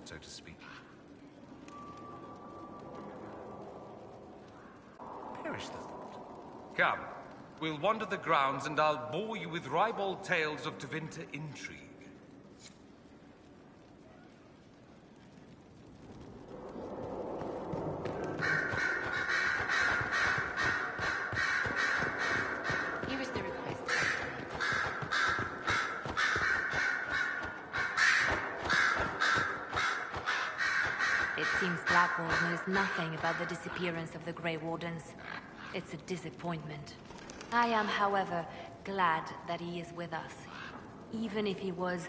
so to speak. Perish the thought. Come, we'll wander the grounds and I'll bore you with ribald tales of Tevinter intrigue. Here is the request. It seems Blackwall knows nothing about the disappearance of the Grey Wardens. It's a disappointment. I am, however, glad that he is with us, even if he was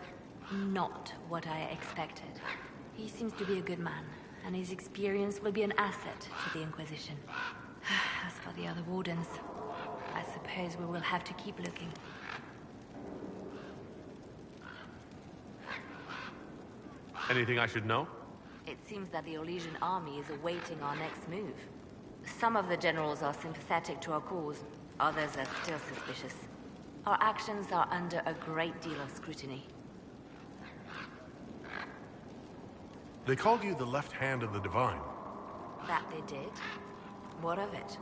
not what I expected. He seems to be a good man, and his experience will be an asset to the Inquisition. As for the other Wardens, I suppose we will have to keep looking. Anything I should know? It seems that the Orlesian army is awaiting our next move. Some of the generals are sympathetic to our cause, others are still suspicious. Our actions are under a great deal of scrutiny. They called you the left hand of the Divine. That they did? What of it?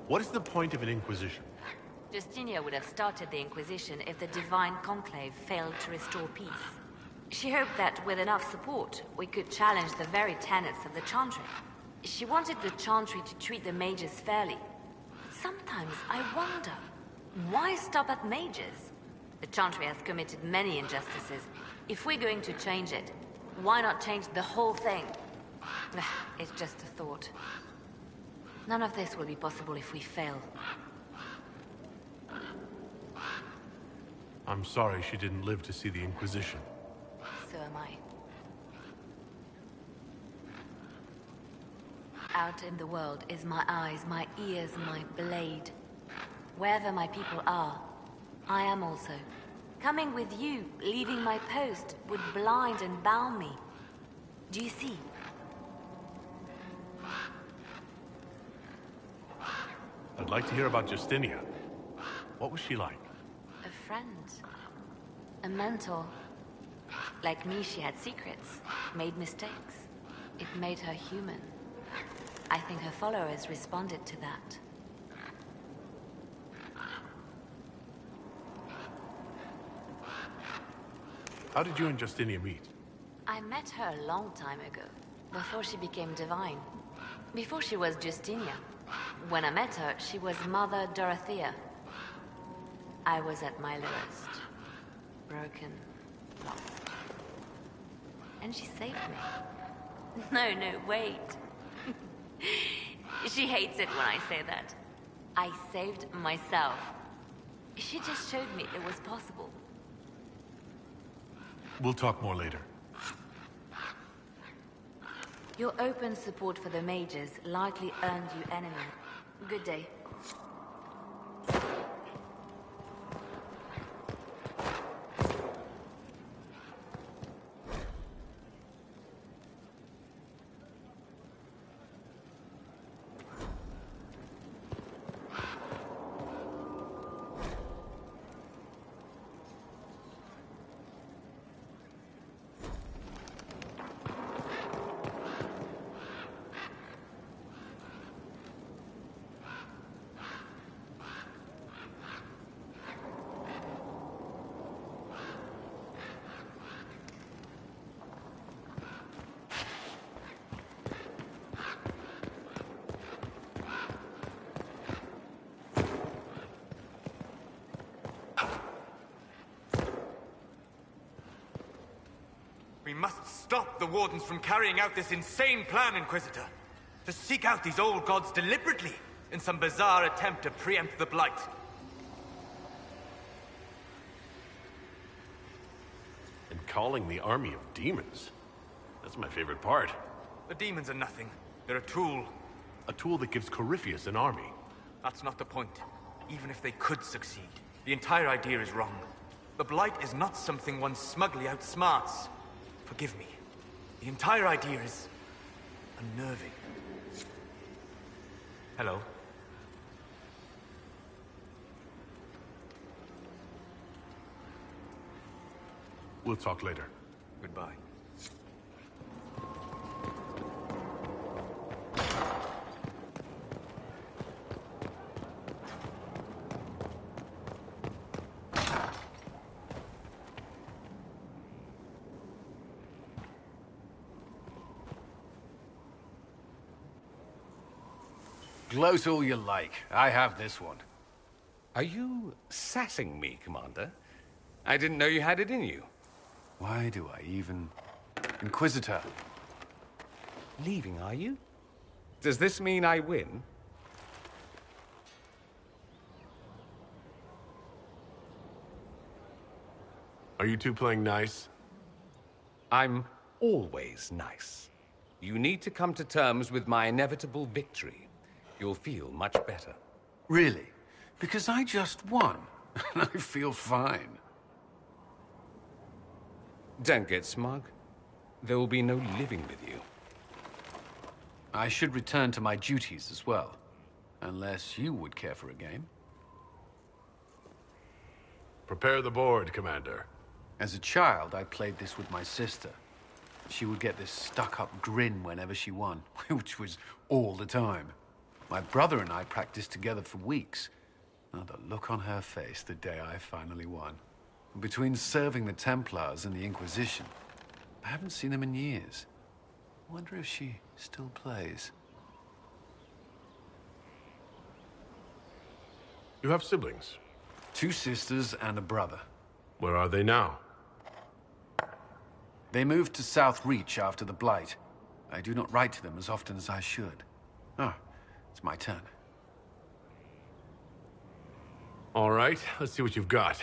What is the point of an Inquisition? Justinia would have started the Inquisition if the Divine Conclave failed to restore peace. She hoped that with enough support, we could challenge the very tenets of the Chantry. She wanted the Chantry to treat the mages fairly. Sometimes I wonder, why stop at mages? The Chantry has committed many injustices. If we're going to change it, why not change the whole thing? It's just a thought. None of this will be possible if we fail. I'm sorry she didn't live to see the Inquisition. So am I. Out in the world is my eyes, my ears, my blade. Wherever my people are, I am also. Coming with you, leaving my post, would blind and bound me. Do you see? I'd like to hear about Justinia. What was she like? A friend. A mentor. Like me, she had secrets, made mistakes. It made her human. I think her followers responded to that. How did you and Justinia meet? I met her a long time ago, before she became divine. Before she was Justinia. When I met her, she was Mother Dorothea. I was at my lowest. Broken, lost. And she saved me. No, wait. She hates it when I say that. I saved myself. She just showed me it was possible. We'll talk more later. Your open support for the mages likely earned you enemy. Good day. We must stop the Wardens from carrying out this insane plan, Inquisitor. To seek out these old gods deliberately, in some bizarre attempt to preempt the Blight. And calling the army of demons. That's my favorite part. The demons are nothing. They're a tool. A tool that gives Corypheus an army. That's not the point. Even if they could succeed, the entire idea is wrong. The Blight is not something one smugly outsmarts. Forgive me. The entire idea is unnerving. Hello? We'll talk later. Goodbye. Gloat all you like. I have this one. Are you sassing me, Commander? I didn't know you had it in you. Why do I even... Inquisitor. Leaving, are you? Does this mean I win? Are you two playing nice? I'm always nice. You need to come to terms with my inevitable victory. You'll feel much better. Really? Because I just won. And I feel fine. Don't get smug. There will be no living with you. I should return to my duties as well. Unless you would care for a game. Prepare the board, Commander. As a child, I played this with my sister. She would get this stuck-up grin whenever she won, which was all the time. My brother and I practiced together for weeks. Oh, the look on her face the day I finally won. Between serving the Templars and the Inquisition, I haven't seen them in years. I wonder if she still plays. You have siblings. 2 sisters and a brother. Where are they now? They moved to South Reach after the Blight. I do not write to them as often as I should. Ah, it's my turn. All right, let's see what you've got.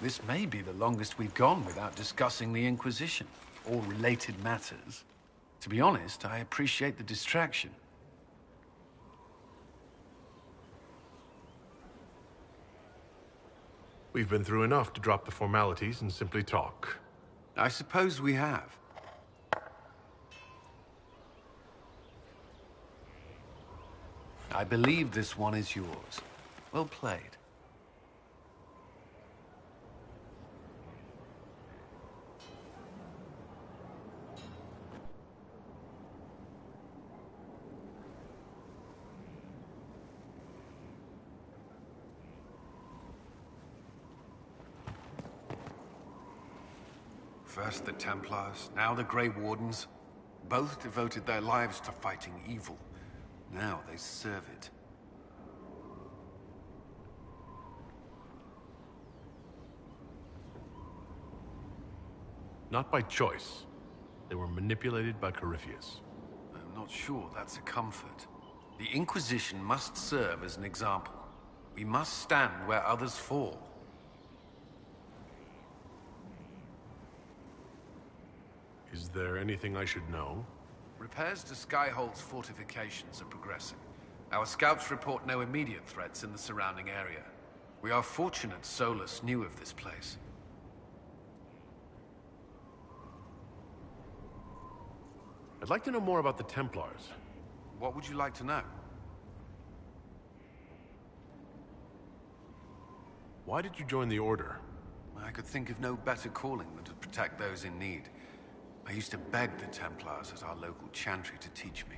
This may be the longest we've gone without discussing the Inquisition, or related matters. To be honest, I appreciate the distraction. We've been through enough to drop the formalities and simply talk. I suppose we have. I believe this one is yours. Well played. First the Templars, now the Grey Wardens. Both devoted their lives to fighting evil. Now they serve it. Not by choice. They were manipulated by Corypheus. I'm not sure that's a comfort. The Inquisition must serve as an example. We must stand where others fall. Is there anything I should know? Repairs to Skyhold's fortifications are progressing. Our scouts report no immediate threats in the surrounding area. We are fortunate Solus knew of this place. I'd like to know more about the Templars. What would you like to know? Why did you join the Order? I could think of no better calling than to protect those in need. I used to beg the Templars as our local chantry to teach me.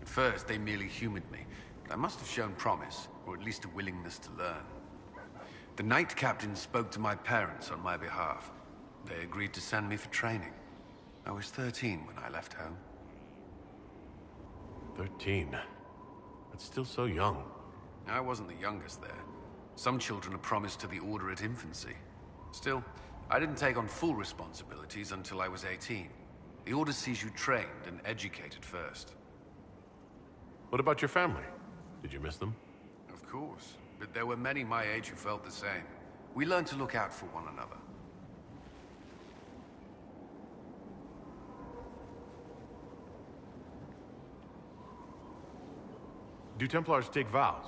At first, they merely humored me, but I must have shown promise, or at least a willingness to learn. The Knight Captain spoke to my parents on my behalf. They agreed to send me for training. I was 13 when I left home. 13. That's still so young. I wasn't the youngest there. Some children are promised to the Order at infancy. Still, I didn't take on full responsibilities until I was 18. The Order sees you trained and educated first. What about your family? Did you miss them? Of course, but there were many my age who felt the same. We learned to look out for one another. Do Templars take vows?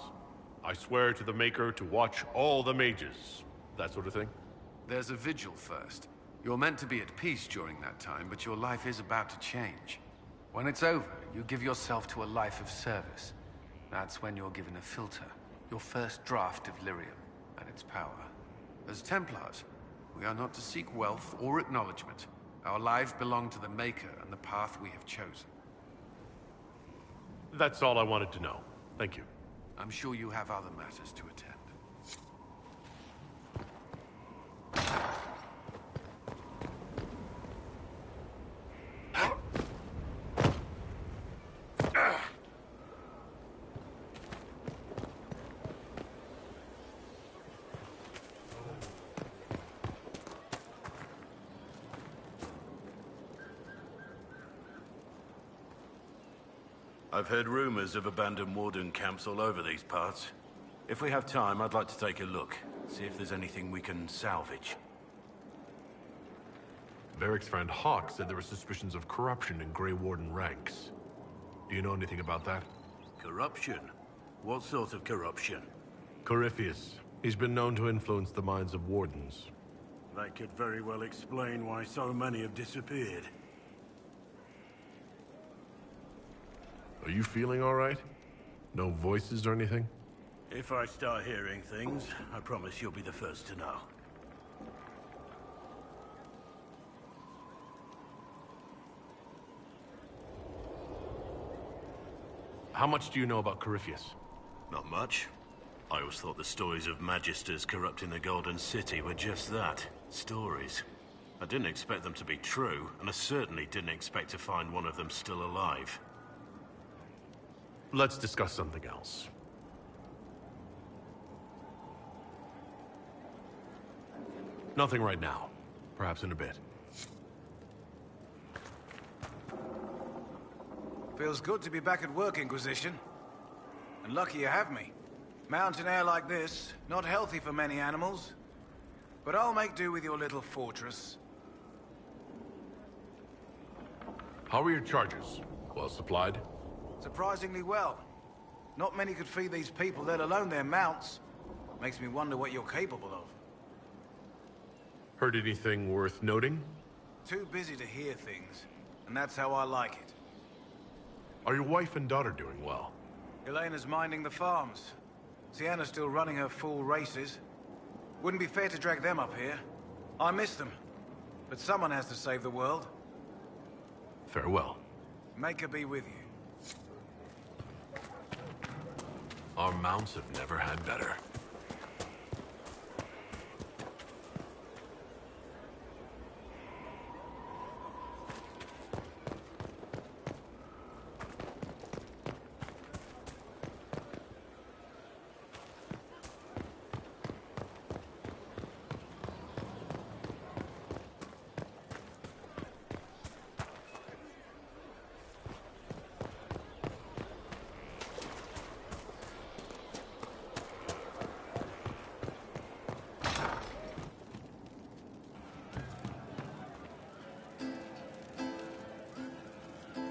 I swear to the Maker to watch all the mages. That sort of thing? There's a vigil first. You're meant to be at peace during that time, but your life is about to change. When it's over, you give yourself to a life of service. That's when you're given a filter. Your first draft of Lyrium and its power. As Templars, we are not to seek wealth or acknowledgement. Our lives belong to the Maker and the path we have chosen. That's all I wanted to know. Thank you. I'm sure you have other matters to attend. I've heard rumors of abandoned warden camps all over these parts. If we have time, I'd like to take a look, see if there's anything we can salvage. Varric's friend Hawk said there were suspicions of corruption in Grey Warden ranks. Do you know anything about that? Corruption? What sort of corruption? Corypheus. He's been known to influence the minds of wardens. That could very well explain why so many have disappeared. Are you feeling all right? No voices or anything? If I start hearing things, I promise you'll be the first to know. How much do you know about Corypheus? Not much. I always thought the stories of Magisters corrupting the Golden City were just that, stories. I didn't expect them to be true, and I certainly didn't expect to find one of them still alive. Let's discuss something else. Nothing right now. Perhaps in a bit. Feels good to be back at work, Inquisition. And lucky you have me. Mountain air like this, not healthy for many animals. But I'll make do with your little fortress. How are your charges? Well supplied? Surprisingly well. Not many could feed these people, let alone their mounts. Makes me wonder what you're capable of. Heard anything worth noting? Too busy to hear things, and that's how I like it. Are your wife and daughter doing well? Elena's minding the farms. Sienna's still running her full races. Wouldn't be fair to drag them up here. I miss them. But someone has to save the world. Farewell. Make her be with you. Our mounts have never had better.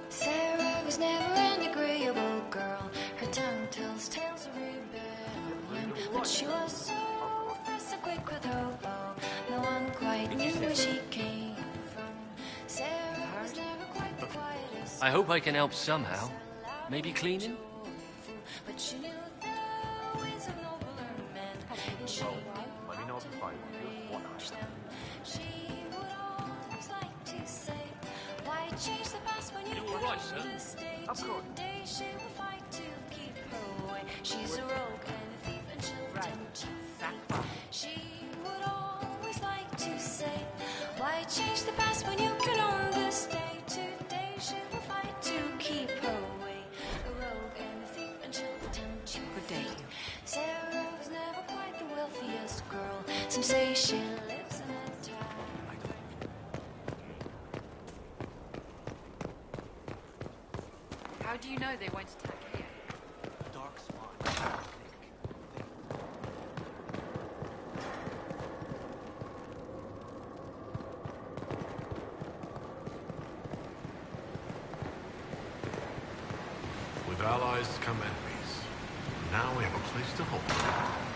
Sarah was never an agreeable girl. Her tongue tells tales of rebellion, but she was so fast and quick with her bow. No one quite knew where she came from. Sarah was never quite the quietest. I hope I can help somehow. Maybe cleaning? But she knew the ways of nobler men. And she Let me know if you find one. She would always like to say, why change the past when you You can all right, sir? stay today? She will fight to keep her away. She's a rogue and a thief and she'll tempt you. She would always like to say, why change the past when you can own this day? Today she will fight to keep her away. A rogue and a thief and she'll tempt you. Good day. Sarah was never quite the wealthiest girl. Some say she lives in a town. How do you know they won't attack here? Dark spot. With allies come enemies. Now we have a place to hope.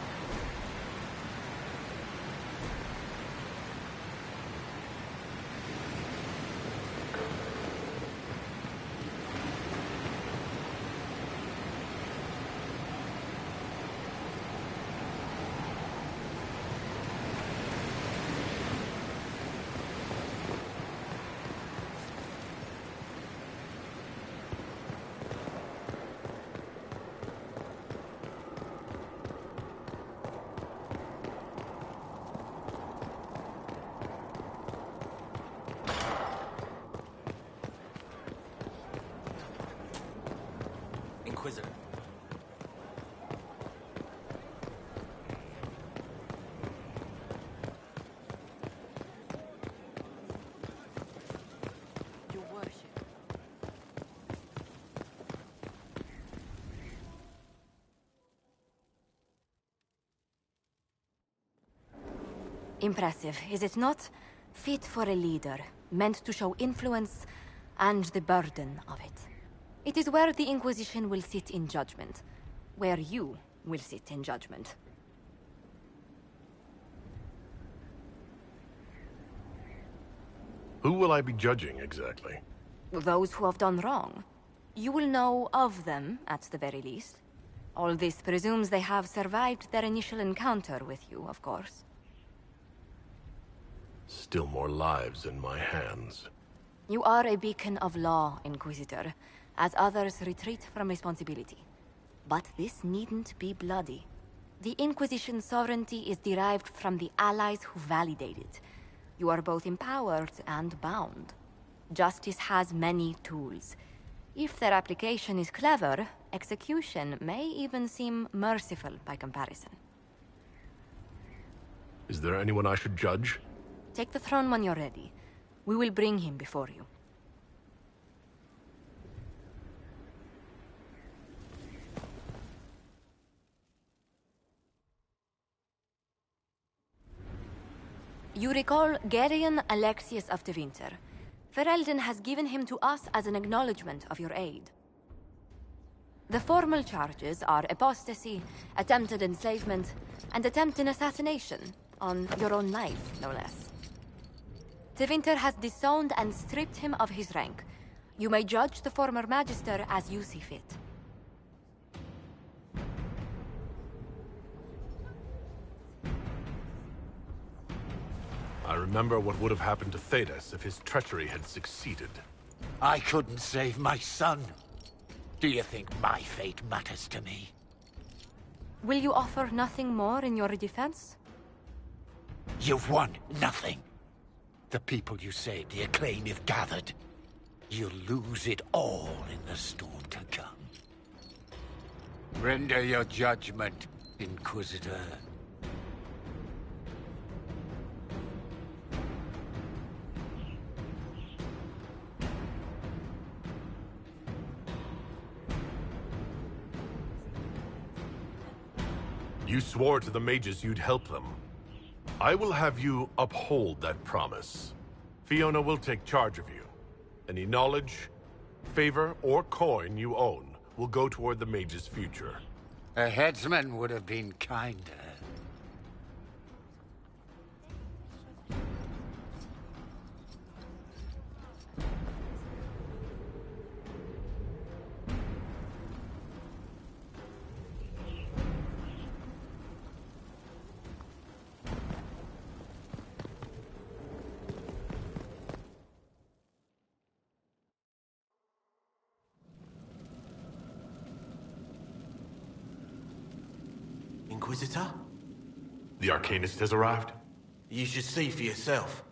Inquisitor. Your worship. Impressive, is it not? Fit for a leader, meant to show influence and the burden of it. It is where the Inquisition will sit in judgment, where you will sit in judgment. Who will I be judging, exactly? Those who have done wrong. You will know of them, at the very least. All this presumes they have survived their initial encounter with you, of course. Still more lives in my hands. You are a beacon of law, Inquisitor, as others retreat from responsibility. But this needn't be bloody. The Inquisition's sovereignty is derived from the allies who validate it. You are both empowered and bound. Justice has many tools. If their application is clever, execution may even seem merciful by comparison. Is there anyone I should judge? Take the throne when you're ready. We will bring him before you. You recall Dorian Alexius of the Winter. Ferelden has given him to us as an acknowledgement of your aid. The formal charges are apostasy, attempted enslavement, and attempted assassination, on your own life, no less. De Winter has disowned and stripped him of his rank. You may judge the former Magister as you see fit. I remember what would have happened to Thedas if his treachery had succeeded. I couldn't save my son. Do you think my fate matters to me? Will you offer nothing more in your defense? You've won nothing. The people you saved, the acclaim you've gathered. You'll lose it all in the storm to come. Render your judgment, Inquisitor. You swore to the mages you'd help them. I will have you uphold that promise. Fiona will take charge of you. Any knowledge, favor, or coin you own will go toward the mage's future. A headsman would have been kinder. Inquisitor? The Arcanist has arrived? You should see for yourself.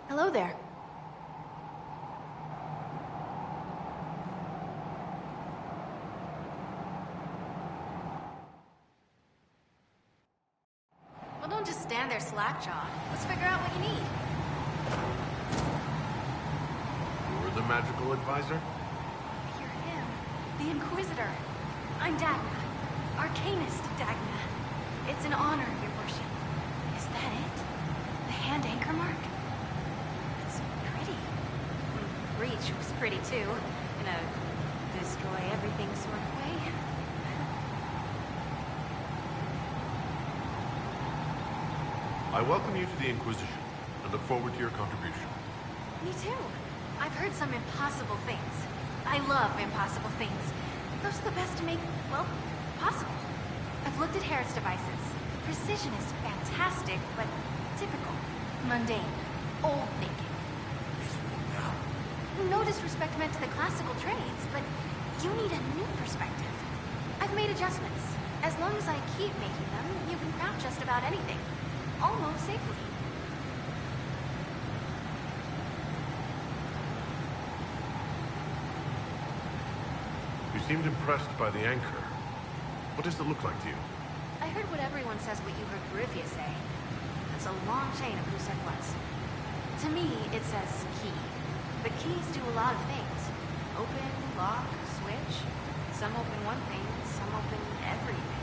Hello there. Well, don't just stand there slack-jawed. Let's figure out what you need. You're the magical advisor? You're him. The Inquisitor. I'm Dagna. Arcanist Dagna. It's an honor, your worship. Is that it? The hand anchor mark? It's pretty. Reach was pretty too. In a destroy everything sort of way. I welcome you to the Inquisition, and look forward to your contribution. Me too. I've heard some impossible things. I love impossible things. Those are the best to make, well, possible. I've looked at Harrod's devices. Precision is fantastic, but typical. Mundane. Old thinking. No disrespect meant to the classical trades, but you need a new perspective. I've made adjustments. As long as I keep making them, you can craft just about anything. Almost safely. You seemed impressed by the anchor. What does it look like to you? I heard what everyone says what you heard Carivia say. It's a long chain of loose end ones. To me, it says key. But keys do a lot of things. Open, lock, switch. Some open one thing, some open everything.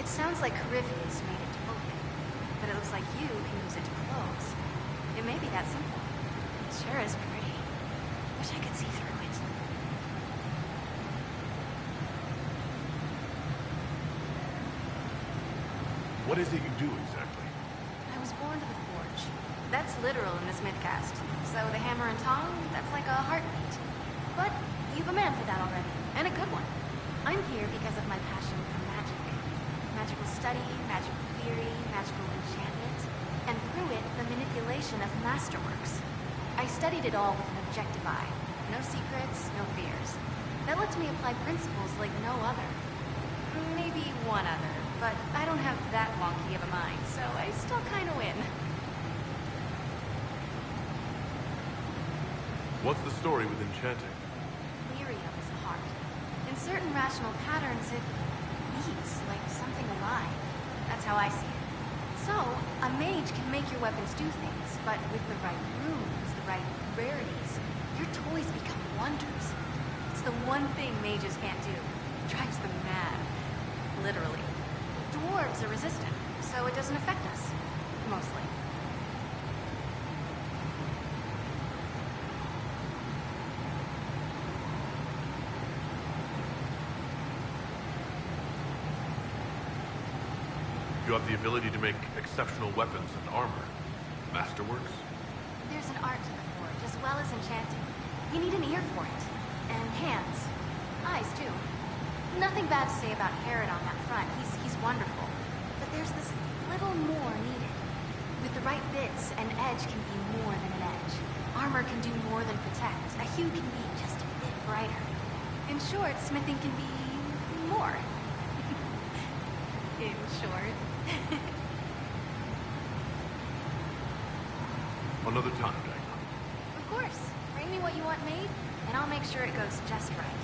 It sounds like Carivia's made it to open. But it looks like you can use it to close. It may be that simple. It sure is pretty. Wish I could see through it. What is it you do exactly? I was born to the forge. That's literal in this mythcast. So the hammer and tongue, that's like a heartbeat. But you've a man for that already, and a good one. I'm here because of my passion for magic. Magical study, magical theory, magical enchantment, and through it, the manipulation of masterworks. I studied it all with an objective eye. No secrets, no fears. That lets me apply principles like no other. Maybe one other, but I don't have that wonky of a mind, so I still kind of win. What's the story with enchanting? Lyrium is the heart. In certain rational patterns, it beats like something alive. That's how I see it. So, a mage can make your weapons do things, but with the right runes, the right rarities, your toys become wonders. It's the one thing mages can't do. It drives them mad. Literally. Dwarves are resistant, so it doesn't affect us. Mostly. You have the ability to make exceptional weapons and armor. Masterworks? There's an art to the forge, as well as enchanting. You need an ear for it. And hands. Eyes, too. Nothing bad to say about Harrod on that front. He's wonderful. But there's this little more needed. With the right bits, an edge can be more than an edge. Armor can do more than protect. A hue can be just a bit brighter. In short, smithing can be more. In short. Another time, Dagna. Of course. Bring me what you want made, and I'll make sure it goes just right.